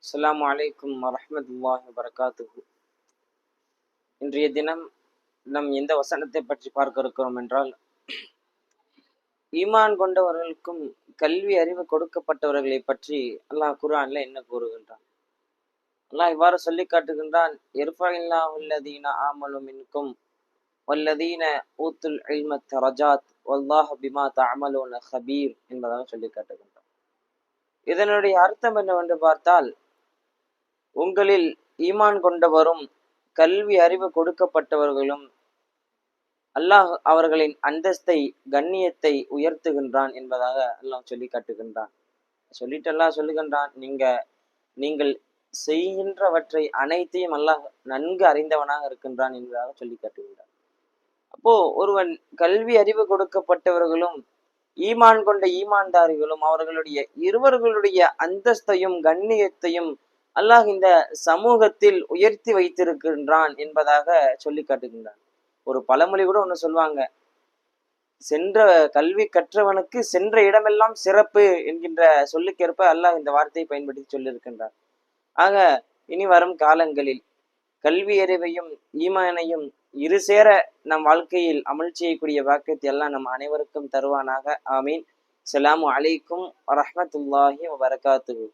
அஸ்ஸலாமு அலைக்கும் வரஹ்மத்துல்லாஹி வபரகாத்துஹு. இன்றைய தினம் நம் எந்த வசனத்தை பற்றி பார்க்க இருக்கிறோம் என்றால், ஈமான் கொண்டவர்களுக்கும் கல்வி அறிவு கொடுக்கப்பட்டவர்களை பற்றி அல்லாஹ் குர்ஆன்ல என்ன கூறுகின்றான்? அல்லாஹ் இவ்வாறு சொல்லி காட்டுகின்றான், இர்ஃபஇல்லாஹுல்லதீன ஆமனு மின்கும் வல்லதீன ஊத்துல் இல்ம தரஜாத் வல்லாஹு பிமா தஅமலூன ஹபீர் என்பதாக சொல்லி காட்டுகின்றான். இதனுடைய அர்த்தம் என்னவென்று பார்த்தால், உங்களில் ஈமான் கொண்டவரும் கல்வி அறிவு கொடுக்கப்பட்டவர்களும் அல்லாஹ் அவர்களின் அந்தஸ்தை கண்ணியத்தை உயர்த்துகின்றான் என்பதாக அல்லாஹ் சொல்லி காட்டுகின்றான். சொல்லிட்டு அல்லாஹ் சொல்லுகின்றான், நீங்கள் செய்கின்றவற்றை அனைத்தையும் அல்லாஹ் நன்கு அறிந்தவனாக இருக்கின்றான் என்பதாக சொல்லி காட்டுகின்றான். அப்போ ஒருவன் கல்வி அறிவு கொடுக்கப்பட்டவர்களும் ஈமான் கொண்ட ஈமான்தாரிகளும் அவர்களுடைய இருவர்களுடைய அந்தஸ்தையும் கண்ணியத்தையும் அல்லாஹ் இந்த சமூகத்தில் உயர்த்தி வைத்திருக்கின்றான் என்பதாக சொல்லி காட்டுகின்றான். ஒரு பழமொழி கூட ஒண்ணு சொல்லுவாங்க, சென்ற கல்வி கற்றவனுக்கு சென்ற இடமெல்லாம் சிறப்பு என்கின்ற சொல்லுக்கேற்ப அல்லாஹ் இந்த வார்த்தையை பயன்படுத்தி சொல்லியிருக்கின்றார். ஆக இனி வரும் காலங்களில் கல்வி அறிவையும் ஈமானையும் இருசேர நம் வாழ்க்கையில் அமல் செய்யக்கூடிய வாக்கியத்தை எல்லாம் நம் அனைவருக்கும் தருவானாக. ஆமீன். அஸ்ஸலாமு அலைக்கும் வரஹ்மத்துல்லாஹி வபரகாத்துஹு.